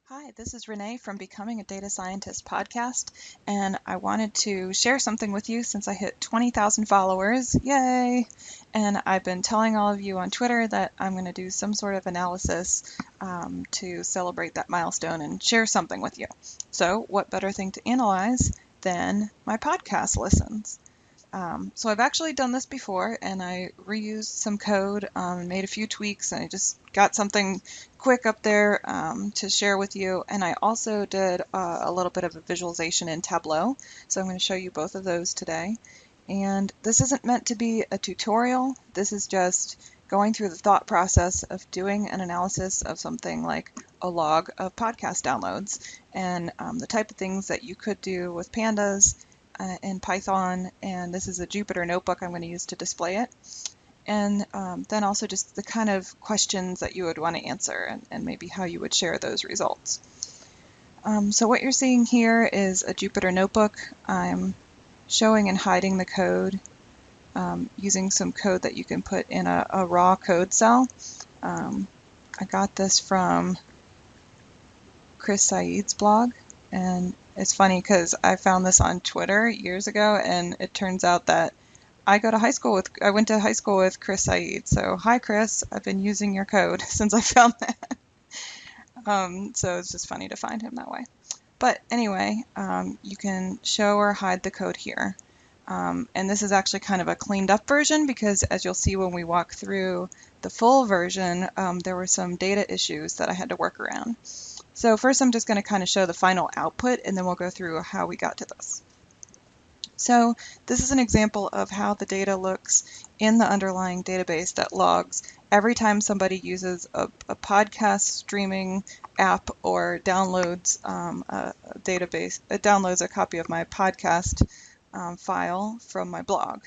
Hi, this is Renee from Becoming a Data Scientist podcast, and I wanted to share something with you since I hit 20,000 followers. Yay! And I've been telling all of you on Twitter that I'm going to do some sort of analysis to celebrate that milestone and share something with you. So, what better thing to analyze than my podcast listens? So I've actually done this before, and I reused some code, made a few tweaks, and I just got something quick up there to share with you. And I also did a little bit of a visualization in Tableau, so I'm going to show you both of those today. And this isn't meant to be a tutorial. This is just going through the thought process of doing an analysis of something like a log of podcast downloads and the type of things that you could do with pandas in Python, and this is a Jupyter notebook I'm going to use to display it. And then also just the kind of questions that you would want to answer and maybe how you would share those results. So what you're seeing here is a Jupyter notebook. I'm showing and hiding the code using some code that you can put in a raw code cell. I got this from Chris Said's blog, and it's funny because I found this on Twitter years ago, and it turns out that I went to high school with Chris Said. So hi Chris, I've been using your code since I found that. So it's just funny to find him that way. But anyway, you can show or hide the code here. And this is actually kind of a cleaned up version because as you'll see when we walk through the full version, there were some data issues that I had to work around. So first I'm just going to kind of show the final output, and then we'll go through how we got to this. So this is an example of how the data looks in the underlying database that logs every time somebody uses a podcast streaming app or downloads downloads a copy of my podcast file from my blog.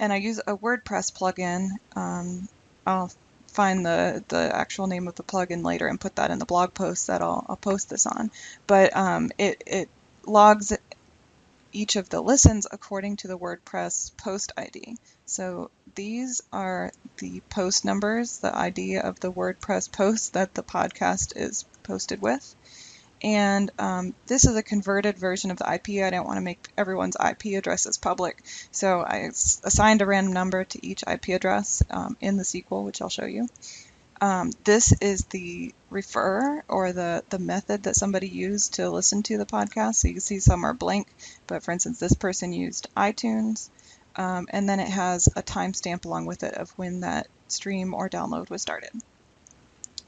And I use a WordPress plugin. I'll find the actual name of the plugin later and put that in the blog post that I'll post this on. But it logs each of the listens according to the WordPress post ID. So these are the post numbers, the ID of the WordPress post that the podcast is posted with. And this is a converted version of the IP. I don't want to make everyone's IP addresses public, so I assigned a random number to each IP address in the SQL, which I'll show you. This is the refer, or the method that somebody used to listen to the podcast. So you can see some are blank, but for instance, this person used iTunes, and then it has a timestamp along with it of when that stream or download was started.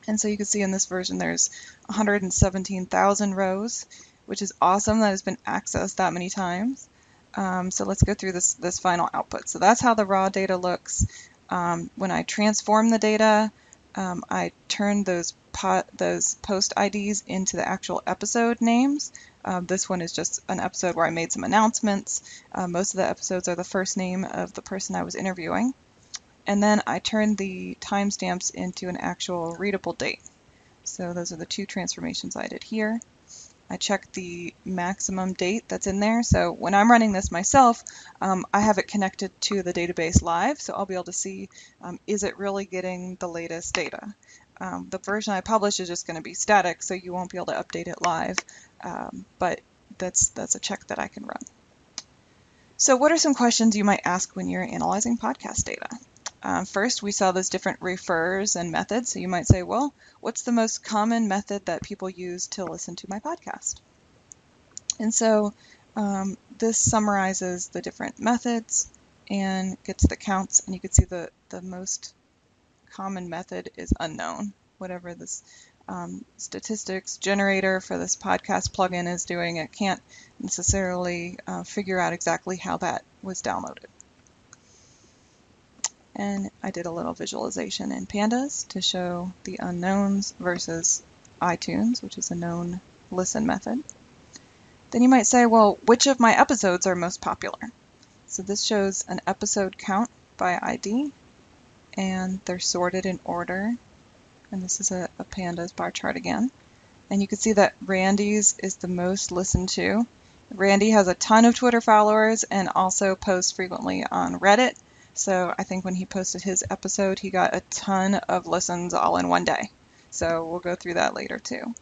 And so you can see in this version there's 117,000 rows, which is awesome that has been accessed that many times. So let's go through this final output. So that's how the raw data looks. When I transform the data, I turn those post IDs into the actual episode names. This one is just an episode where I made some announcements. Most of the episodes are the first name of the person I was interviewing. And then I turn the timestamps into an actual readable date. So those are the two transformations I did here. I check the maximum date that's in there. So when I'm running this myself, I have it connected to the database live, so I'll be able to see, is it really getting the latest data? The version I publish is just going to be static, so you won't be able to update it live, but that's a check that I can run. So what are some questions you might ask when you're analyzing podcast data? First, we saw those different refers and methods. So you might say, well, what's the most common method that people use to listen to my podcast? And so this summarizes the different methods and gets the counts. And you can see the most common method is unknown. Whatever this statistics generator for this podcast plugin is doing, it can't necessarily figure out exactly how that was downloaded. And I did a little visualization in pandas to show the unknowns versus iTunes, which is a known listen method. Then you might say, well, which of my episodes are most popular? So this shows an episode count by ID, and they're sorted in order. And this is a pandas bar chart again. And you can see that Randy's is the most listened to. Randy has a ton of Twitter followers and also posts frequently on Reddit. So I think when he posted his episode, he got a ton of listens all in one day. So we'll go through that later too.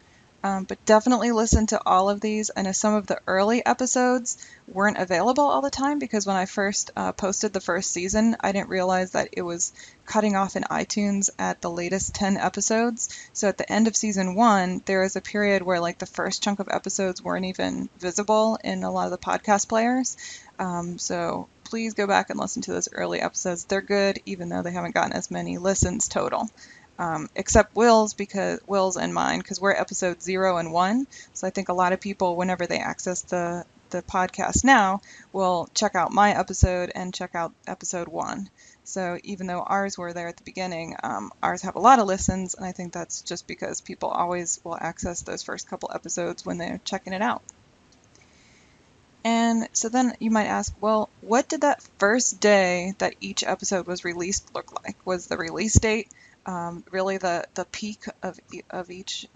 but definitely listen to all of these. I know some of the early episodes weren't available all the time because when I first posted the first season, I didn't realize that it was cutting off in iTunes at the latest 10 episodes. So at the end of season 1, there was a period where like the first chunk of episodes weren't even visible in a lot of the podcast players. So please go back and listen to those early episodes. They're good, even though they haven't gotten as many listens total. Except Will's and mine, because we're episode 0 and 1. So I think a lot of people, whenever they access the podcast now, will check out my episode and check out episode 1. So even though ours were there at the beginning, ours have a lot of listens, and I think that's just because people always will access those first couple episodes when they're checking it out. And so then you might ask, well, what did that first day that each episode was released look like? Was the release date really the peak of each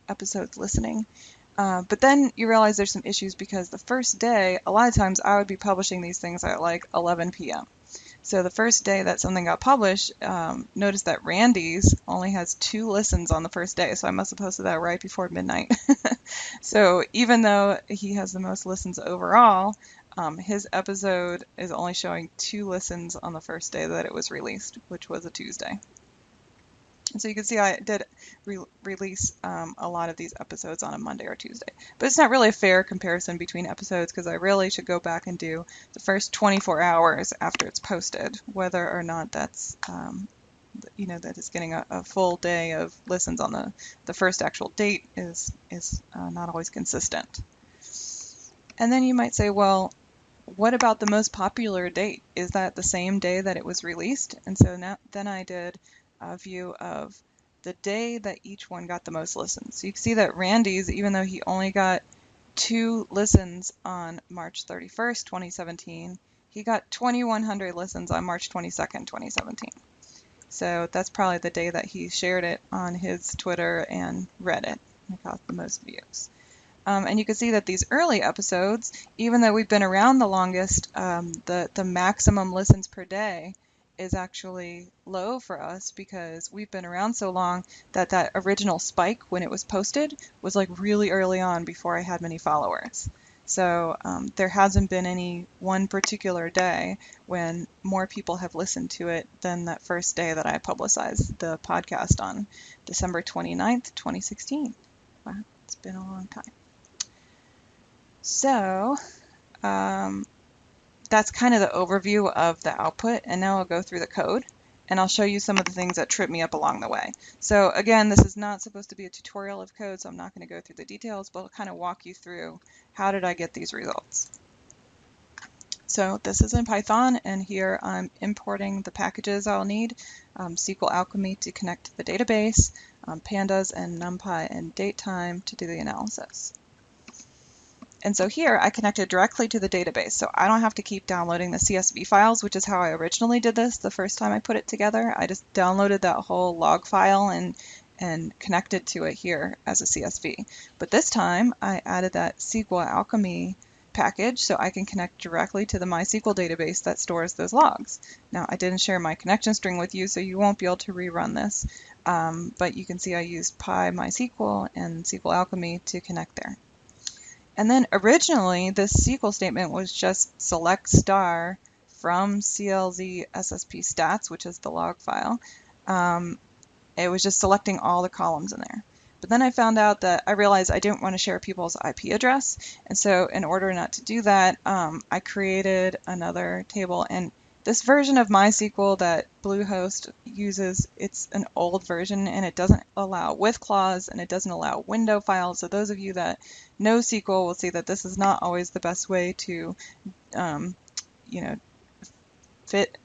episode's listening? But then you realize there's some issues because the first day, a lot of times I would be publishing these things at like 11 p.m. So the first day that something got published, notice that Randy's only has 2 listens on the first day, so I must have posted that right before midnight. So even though he has the most listens overall, his episode is only showing 2 listens on the first day that it was released, which was a Tuesday. And so you can see I did release a lot of these episodes on a Monday or Tuesday. But it's not really a fair comparison between episodes because I really should go back and do the first 24 hours after it's posted, whether or not that's, that it's getting a full day of listens on the first actual date is not always consistent. And then you might say, well, what about the most popular date? Is that the same day that it was released? And so then I did a view of the day that each one got the most listens. So you can see that Randy's, even though he only got 2 listens on March 31st, 2017, he got 2,100 listens on March 22nd, 2017. So that's probably the day that he shared it on his Twitter and Reddit. It got the most views. And you can see that these early episodes, even though we've been around the longest, the maximum listens per day is actually low for us because we've been around so long that original spike when it was posted was like really early on before I had many followers. So there hasn't been any one particular day when more people have listened to it than that first day that I publicized the podcast on December 29th, 2016. Wow, it's been a long time. So that's kind of the overview of the output, and now I'll go through the code and I'll show you some of the things that trip me up along the way. So again, this is not supposed to be a tutorial of code, so I'm not going to go through the details, but I'll kind of walk you through how did I get these results. So this is in Python, and here I'm importing the packages I'll need, SQL Alchemy to connect to the database, pandas and NumPy and datetime to do the analysis. And so here I connected directly to the database, so I don't have to keep downloading the CSV files, which is how I originally did this the first time I put it together. I just downloaded that whole log file and connected to it here as a CSV. But this time I added that SQL Alchemy package so I can connect directly to the MySQL database that stores those logs. Now I didn't share my connection string with you, so you won't be able to rerun this, but you can see I used PyMySQL and SQL Alchemy to connect there. And then originally this SQL statement was just select star from CLZ SSP stats, which is the log file. It was just selecting all the columns in there. But then I found out that I realized I didn't want to share people's IP address. And so in order not to do that, I created another table. And this version of MySQL that Bluehost uses, it's an old version and it doesn't allow with clause and it doesn't allow window files. So those of you that know SQL will see that this is not always the best way to, fit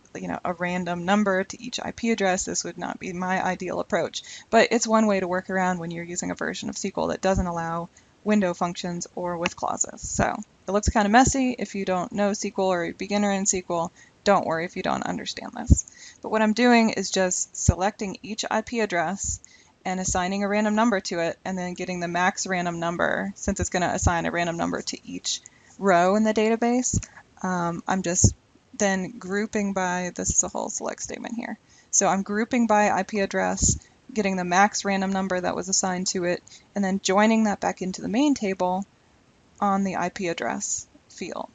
a random number to each IP address. This would not be my ideal approach, but it's one way to work around when you're using a version of SQL that doesn't allow window functions or with clauses. So it looks kind of messy if you don't know SQL or a beginner in SQL. Don't worry if you don't understand this. But what I'm doing is just selecting each IP address and assigning a random number to it, and then getting the max random number, since it's going to assign a random number to each row in the database. I'm just then grouping by, this is a whole select statement here. So I'm grouping by IP address, getting the max random number that was assigned to it, and then joining that back into the main table on the IP address field.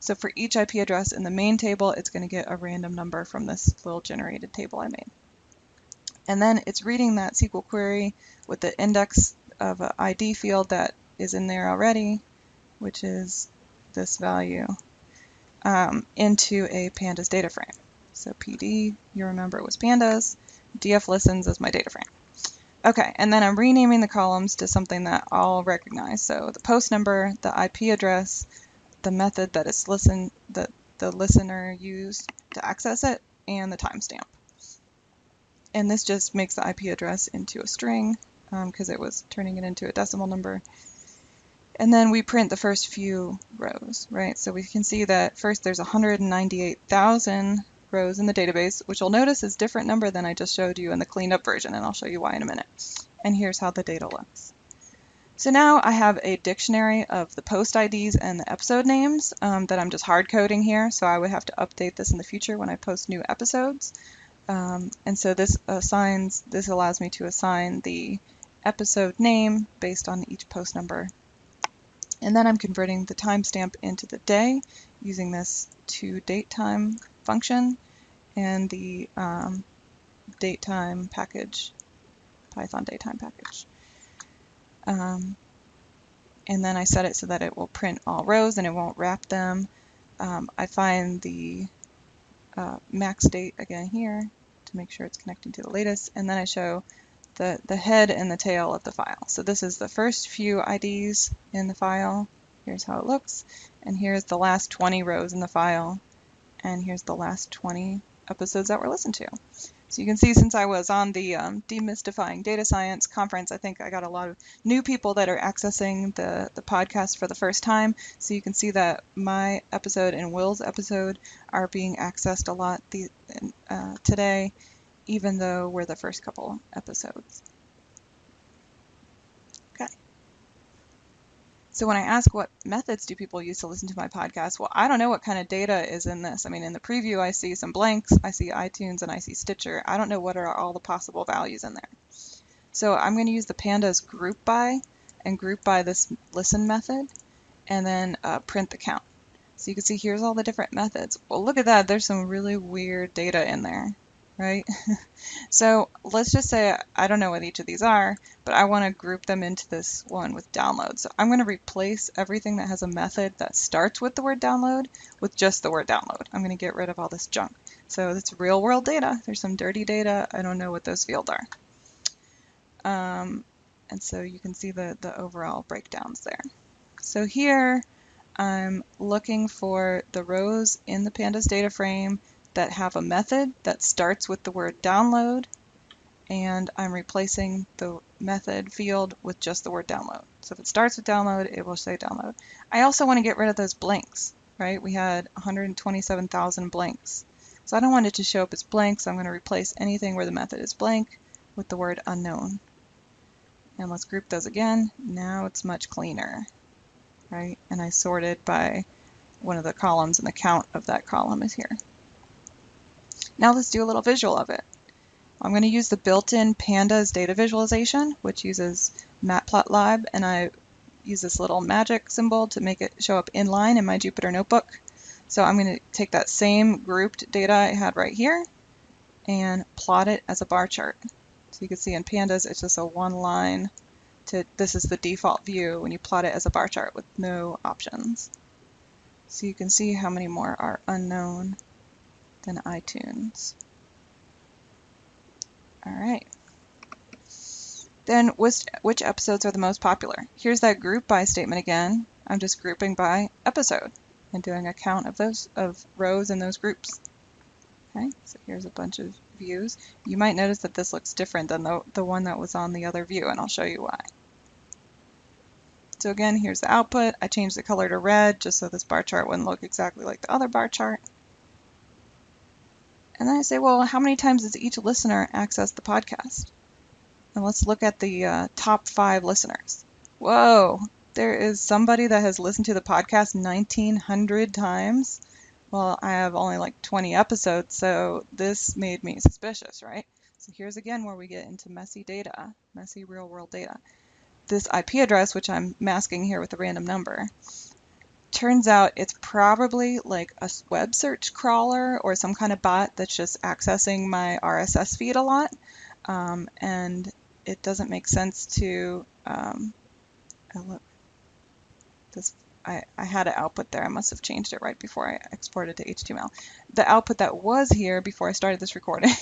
So for each IP address in the main table, it's going to get a random number from this little generated table I made. And then it's reading that SQL query with the index of an ID field that is in there already, which is this value, into a pandas data frame. So PD, you remember it was pandas, df listens is my data frame. Okay, and then I'm renaming the columns to something that I'll recognize. So the post number, the IP address, the method that it's that the listener used to access it, and the timestamp. And this just makes the IP address into a string because it was turning it into a decimal number. And then we print the first few rows, right? So we can see that first there's 198,000 rows in the database, which you'll notice is a different number than I just showed you in the cleaned up version, and I'll show you why in a minute. And here's how the data looks. So now I have a dictionary of the post IDs and the episode names that I'm just hard coding here, so I would have to update this in the future when I post new episodes. And so this allows me to assign the episode name based on each post number. And then I'm converting the timestamp into the day using this toDateTime function and the datetime package, Python datetime package. And then I set it so that it will print all rows and it won't wrap them. I find the max date again here to make sure it's connecting to the latest, and then I show the head and the tail of the file. So this is the first few IDs in the file. Here's how it looks, and here's the last 20 rows in the file, and here's the last 20 episodes that were listened to. So you can see, since I was on the Demystifying Data Science conference, I think I got a lot of new people that are accessing the podcast for the first time. So you can see that my episode and Will's episode are being accessed a lot today, even though we're the first couple episodes. Okay. So when I ask what methods do people use to listen to my podcast, well, I don't know what kind of data is in this. I mean, in the preview, I see some blanks, I see iTunes, and I see Stitcher. I don't know what are all the possible values in there. So I'm going to use the pandas group by and group by this listen method, and then print the count. So you can see here's all the different methods. Well, look at that. There's some really weird data in there, right? So let's just say I don't know what each of these are, but I want to group them into this one with download. So I'm going to replace everything that has a method that starts with the word download with just the word download. I'm going to get rid of all this junk. So it's real world data. There's some dirty data. I don't know what those fields are. And so you can see the overall breakdowns there. So here I'm looking for the rows in the pandas data frame that have a method that starts with the word download, and I'm replacing the method field with just the word download. So if it starts with download, it will say download. I also want to get rid of those blanks, right? We had 127,000 blanks. So I don't want it to show up as blank, so I'm going to replace anything where the method is blank with the word unknown. And let's group those again. Now it's much cleaner, right? And I sorted by one of the columns, and the count of that column is here. Now let's do a little visual of it. I'm going to use the built-in pandas data visualization, which uses matplotlib, and I use this little magic symbol to make it show up inline in my Jupyter notebook. So I'm going to take that same grouped data I had right here and plot it as a bar chart. So you can see in pandas it's just a one line this is the default view when you plot it as a bar chart with no options. So you can see how many more are unknown than iTunes. All right. Then which episodes are the most popular? Here's that group by statement again. I'm just grouping by episode and doing a count of rows in those groups. Okay, so here's a bunch of views. You might notice that this looks different than the one that was on the other view, and I'll show you why. So again, here's the output. I changed the color to red just so this bar chart wouldn't look exactly like the other bar chart. And then I say, well, how many times does each listener access the podcast? And let's look at the top 5 listeners. Whoa, there is somebody that has listened to the podcast 1,900 times. Well, I have only like 20 episodes, so this made me suspicious, right? So here's again where we get into messy data, messy real world data. This IP address, which I'm masking here with a random number, turns out it's probably like a web search crawler or some kind of bot that's just accessing my RSS feed a lot. And it doesn't make sense to, this, I had an output there. I must have changed it right before I exported to HTML. The output that was here before I started this recording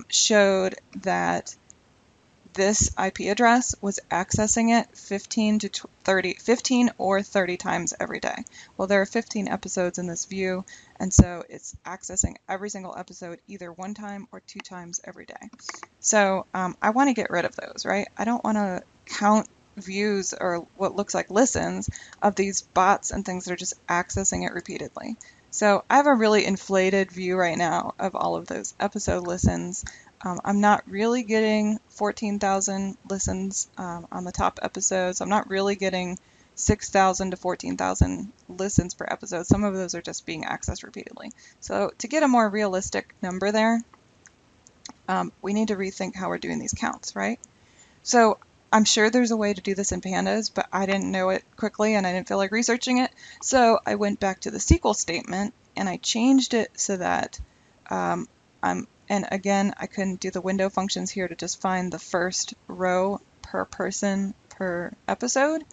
showed that this IP address was accessing it 15 or 30 times every day. Well, there are 15 episodes in this view, and so it's accessing every single episode either one time or 2 times every day. So I want to get rid of those, right? I don't want to count views or what looks like listens of these bots and things that are just accessing it repeatedly. So I have a really inflated view right now of all of those episode listens. I'm not really getting 14,000 listens on the top episodes. I'm not really getting 6,000 to 14,000 listens per episode. Some of those are just being accessed repeatedly. So to get a more realistic number there, we need to rethink how we're doing these counts, right? So I'm sure there's a way to do this in pandas, but I didn't know it quickly and I didn't feel like researching it. So I went back to the SQL statement and I changed it so that and again, I couldn't do the window functions here to just find the first row per person per episode.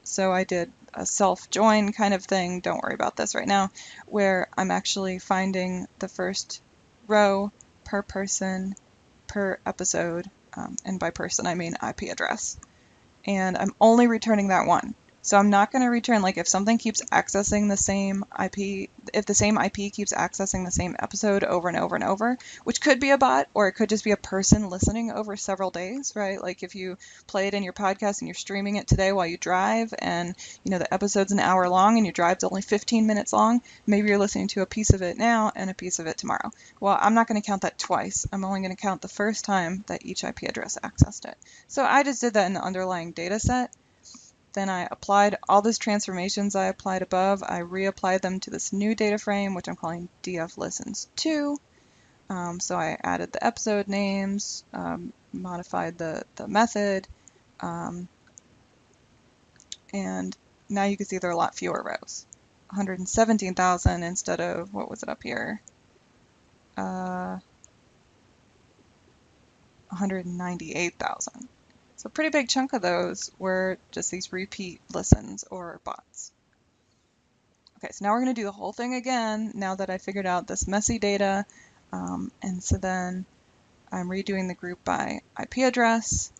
So I did a self-join kind of thing, don't worry about this right now, where I'm actually finding the first row per person per episode, and by person I mean IP address. And I'm only returning that one. So I'm not going to return, like if something keeps accessing the same IP, if the same IP keeps accessing the same episode over and over and over, which could be a bot or it could just be a person listening over several days, right? Like if you play it in your podcast and you're streaming it today while you drive and the episode's an hour long and your drive's only 15 minutes long, maybe you're listening to a piece of it now and a piece of it tomorrow. Well, I'm not going to count that twice. I'm only going to count the first time that each IP address accessed it. So I just did that in the underlying data set. Then I applied all those transformations I applied above. I reapplied them to this new data frame, which I'm calling df listens 2. So I added the episode names, modified the method, and now you can see there are a lot fewer rows. 117,000 instead of, what was it up here? 198,000. So a pretty big chunk of those were just these repeat listens or bots. Okay, so now we're going to do the whole thing again now that I figured out this messy data. And so then I'm redoing the group by IP address.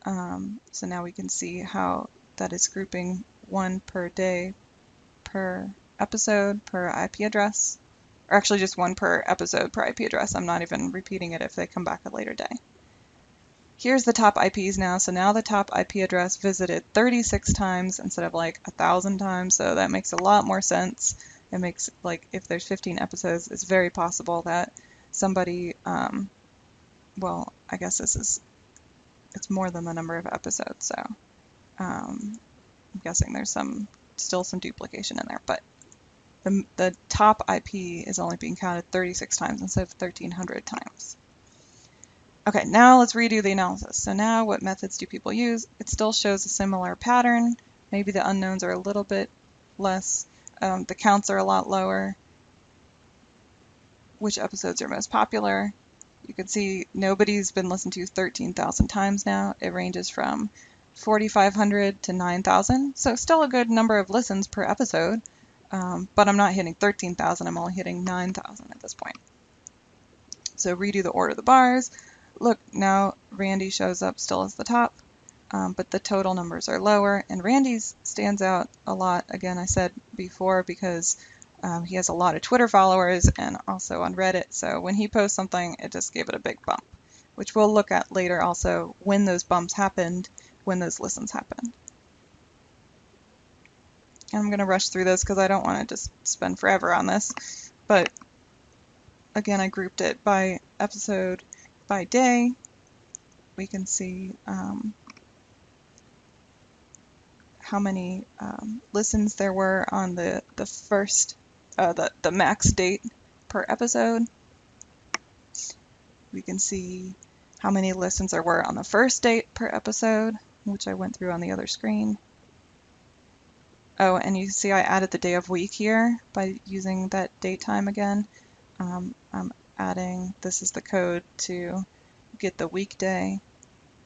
So now we can see how that is grouping one per day per episode per IP address. Or actually just one per episode per IP address. I'm not even repeating it if they come back a later day. Here's the top IPs now. So now the top IP address visited 36 times instead of like 1,000 times. So that makes a lot more sense. It makes, like, if there's 15 episodes, it's very possible that somebody, well, I guess it's more than the number of episodes. So I'm guessing there's still some duplication in there. But the top IP is only being counted 36 times instead of 1,300 times. Okay, now let's redo the analysis. So now what methods do people use? It still shows a similar pattern. Maybe the unknowns are a little bit less. The counts are a lot lower. Which episodes are most popular? You can see nobody's been listened to 13,000 times now. It ranges from 4,500 to 9,000. So still a good number of listens per episode. But I'm not hitting 13,000. I'm only hitting 9,000 at this point. So redo the order of the bars. Look, now Randy shows up still as the top, but the total numbers are lower, and Randy's stands out a lot, again, I said before, because he has a lot of Twitter followers and also on Reddit, so when he posts something, it just gave it a big bump, which we'll look at later also when those bumps happened, when those listens happened. And I'm going to rush through this because I don't want to just spend forever on this, but again, I grouped it by episode, by day. We can see how many listens there were on the first, the max date per episode. We can see how many listens there were on the first date per episode, which I went through on the other screen. Oh, and you see I added the day of week here by using that date time again. I'm adding, this is the code to get the weekday,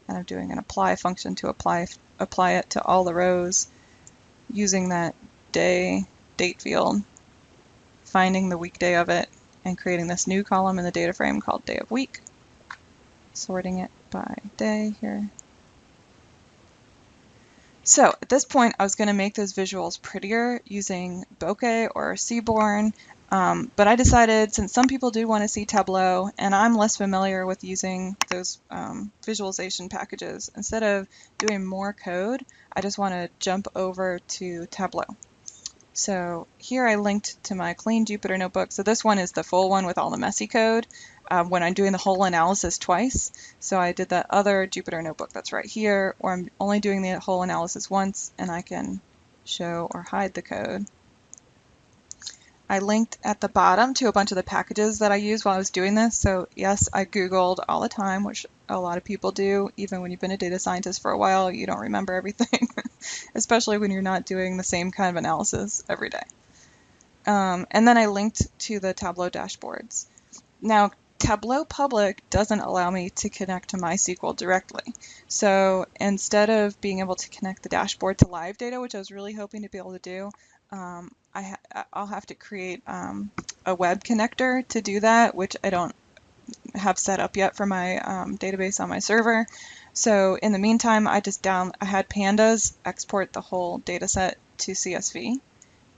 and I'm doing an apply function to apply it to all the rows using that date field, finding the weekday of it, and creating this new column in the data frame called day of week, sorting it by day here. So at this point, I was going to make those visuals prettier using bokeh or seaborn, but I decided, since some people do want to see Tableau, and I'm less familiar with using those visualization packages, instead of doing more code, I just want to jump over to Tableau. So here I linked to my clean Jupyter notebook. So this one is the full one with all the messy code when I'm doing the whole analysis twice. So I did that other Jupyter notebook that's right here, or I'm only doing the whole analysis once, and I can show or hide the code. I linked at the bottom to a bunch of the packages that I used while I was doing this. So yes, I Googled all the time, which a lot of people do. Even when you've been a data scientist for a while, you don't remember everything, especially when you're not doing the same kind of analysis every day. And then I linked to the Tableau dashboards. Now, Tableau Public doesn't allow me to connect to MySQL directly. So instead of being able to connect the dashboard to live data, which I was really hoping to be able to do, I'll have to create a web connector to do that, which I don't have set up yet for my database on my server. So in the meantime, I had pandas export the whole data set to CSV,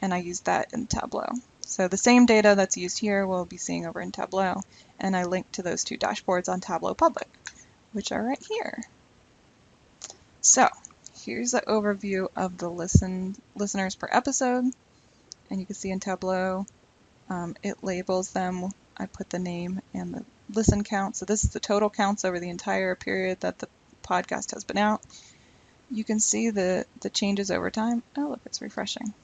and I used that in Tableau. So the same data that's used here we'll be seeing over in Tableau, and I linked to those two dashboards on Tableau Public, which are right here. So here's the overview of the listeners per episode, and you can see in Tableau it labels them. I put the name and the listen count. So this is the total counts over the entire period that the podcast has been out. You can see the changes over time. Oh, look, it's refreshing.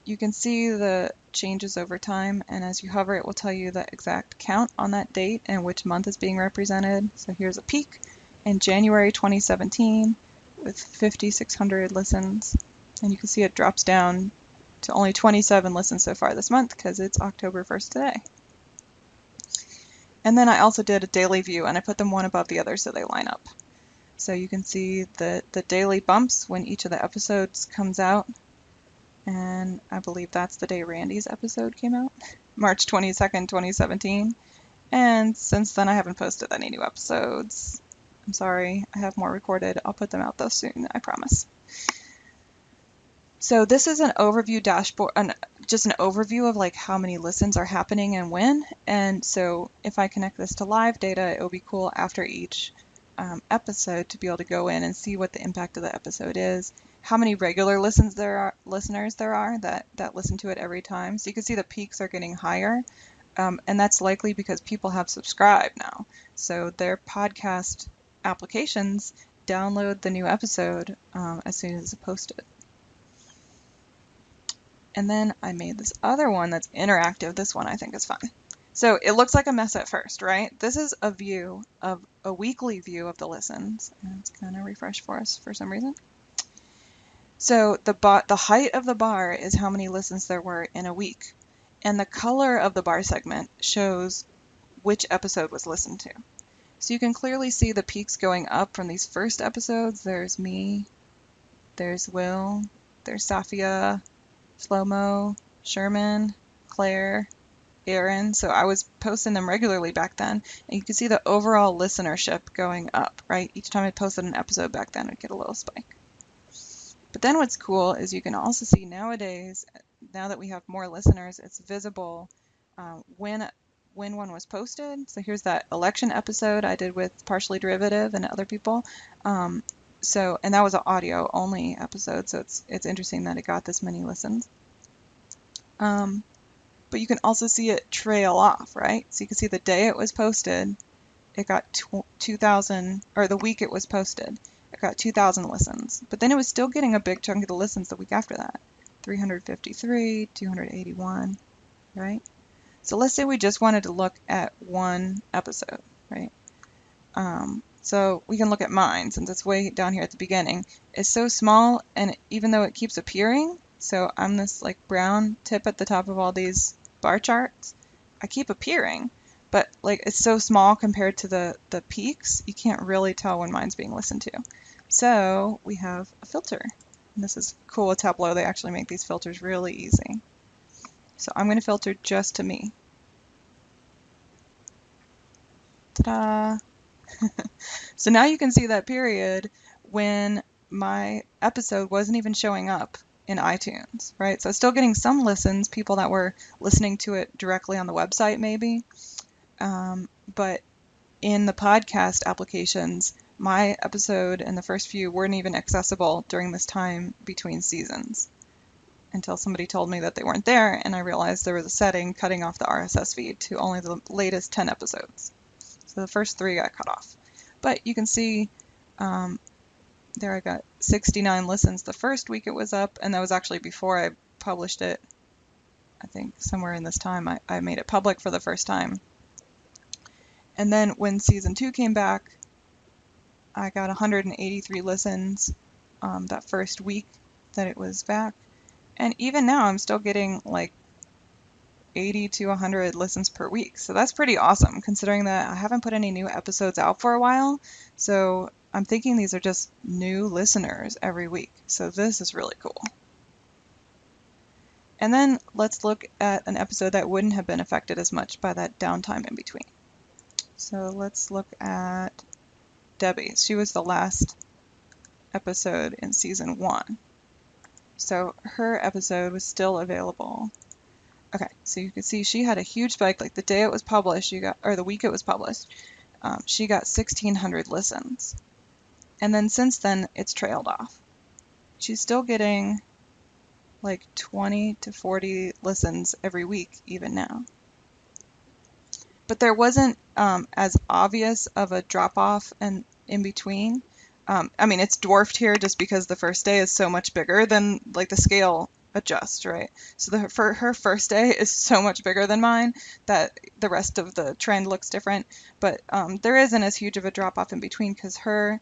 You can see the changes over time, and as you hover, it will tell you the exact count on that date and which month is being represented. So here's a peak in January 2017 with 5,600 listens, and you can see it drops down to only 27 listens so far this month because it's October 1st today. And then I also did a daily view, and I put them one above the other so they line up. So you can see the daily bumps when each of the episodes comes out. And I believe that's the day Randy's episode came out, March 22nd, 2017. And since then, I haven't posted any new episodes. I'm sorry, I have more recorded. I'll put them out though soon, I promise. So this is an overview dashboard, just an overview of like how many listens are happening and when. And so if I connect this to live data, it will be cool after each episode to be able to go in and see what the impact of the episode is, how many regular listeners there are that listen to it every time. So you can see the peaks are getting higher, and that's likely because people have subscribed now. So their podcast applications download the new episode as soon as it's posted. And then I made this other one that's interactive. This one I think is fun. So it looks like a mess at first, right? This is a view of a weekly view of the listens. And it's going to refresh for us for some reason. So the height of the bar is how many listens there were in a week. And the color of the bar segment shows which episode was listened to. So you can clearly see the peaks going up from these first episodes. There's me, there's Will, there's Safia, Slow-Mo, Sherman, Claire, Aaron. So I was posting them regularly back then, and you can see the overall listenership going up, right? Each time I posted an episode back then, I'd get a little spike. But then what's cool is you can also see nowadays, now that we have more listeners, it's visible when one was posted. So here's that election episode I did with Partially Derivative and other people. And that was an audio only episode, so it's interesting that it got this many listens. But you can also see it trail off, right? So you can see the day it was posted, it got 2,000, or the week it was posted, it got 2,000 listens. But then it was still getting a big chunk of the listens the week after that, 353, 281, right? So let's say we just wanted to look at one episode. right? So we can look at mine since it's way down here at the beginning. It's so small, and even though it keeps appearing, so I'm this like brown tip at the top of all these bar charts, I keep appearing, but like it's so small compared to the peaks, you can't really tell when mine's being listened to. So we have a filter. And this is cool with Tableau. They actually make these filters really easy. So I'm going to filter just to me. Ta-da! So now you can see that period when my episode wasn't even showing up in iTunes, right? So still getting some listens, people that were listening to it directly on the website maybe. But in the podcast applications, my episode and the first few weren't even accessible during this time between seasons until somebody told me that they weren't there, and I realized there was a setting cutting off the RSS feed to only the latest 10 episodes. So the first 3 got cut off. But you can see there I got 69 listens the first week it was up, and that was actually before I published it. I think somewhere in this time I made it public for the first time. And then when season 2 came back, I got 183 listens that first week that it was back. And even now I'm still getting like 80 to 100 listens per week. So that's pretty awesome considering that I haven't put any new episodes out for a while. So I'm thinking these are just new listeners every week. So this is really cool. And then let's look at an episode that wouldn't have been affected as much by that downtime in between. So let's look at Debbie. She was the last episode in season 1. So her episode was still available. Okay, so you can see she had a huge spike, like the day it was published, or the week it was published, she got 1,600 listens. And then since then, it's trailed off. She's still getting like 20 to 40 listens every week, even now. But there wasn't as obvious of a drop-off and in between. I mean, it's dwarfed here just because the first day is so much bigger than like the scale adjust, right? So for her first day is so much bigger than mine that the rest of the trend looks different. But there isn't as huge of a drop off in between because her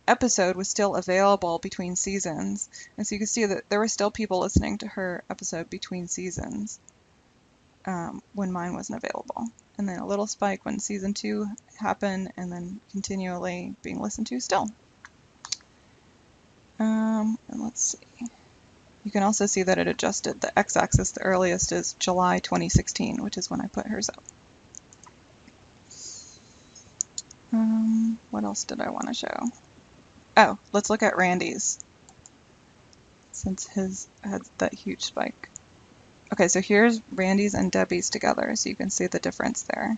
episode was still available between seasons. And so you can see that there were still people listening to her episode between seasons when mine wasn't available. And then a little spike when season 2 happened, and then continually being listened to still. And let's see. You can also see that it adjusted the x-axis. The earliest is July 2016, which is when I put hers up. What else did I want to show? Oh, let's look at Randy's, since his had that huge spike. Okay, so here's Randy's and Debbie's together, so you can see the difference there.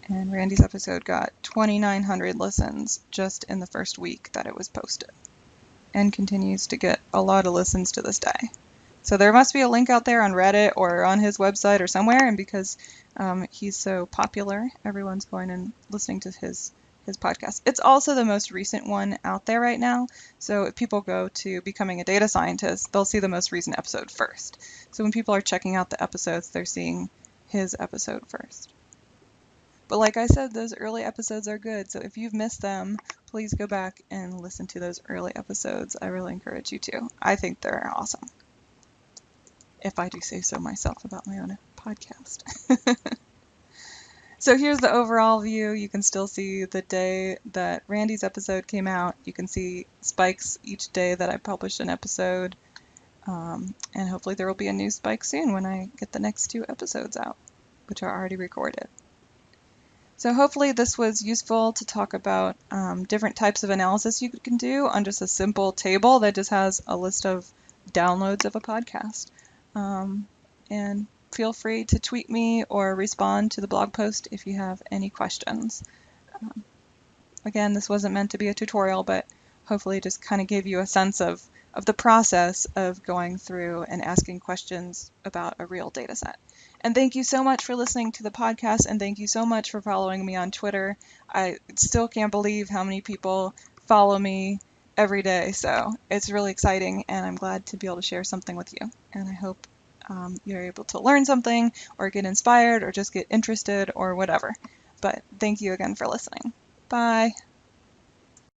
And Randy's episode got 2,900 listens just in the first week that it was posted, and continues to get a lot of listens to this day. So there must be a link out there on Reddit or on his website or somewhere, and because he's so popular, everyone's going and listening to his podcast. It's also the most recent one out there right now, so if people go to Becoming a Data Scientist, they'll see the most recent episode first. So when people are checking out the episodes, they're seeing his episode first. But like I said, those early episodes are good, so if you've missed them, please go back and listen to those early episodes. I really encourage you to. I think they're awesome, if I do say so myself about my own podcast. So here's the overall view. You can still see the day that Randy's episode came out. You can see spikes each day that I published an episode. And hopefully there will be a new spike soon when I get the next 2 episodes out, which are already recorded. So hopefully this was useful to talk about different types of analysis you can do on just a simple table that just has a list of downloads of a podcast. And feel free to tweet me or respond to the blog post if you have any questions. Again, this wasn't meant to be a tutorial, but hopefully it just kind of gave you a sense of the process of going through and asking questions about a real data set. And thank you so much for listening to the podcast, and thank you so much for following me on Twitter. I still can't believe how many people follow me every day, so it's really exciting, and I'm glad to be able to share something with you. And I hope you're able to learn something or get inspired or just get interested or whatever. But thank you again for listening. Bye.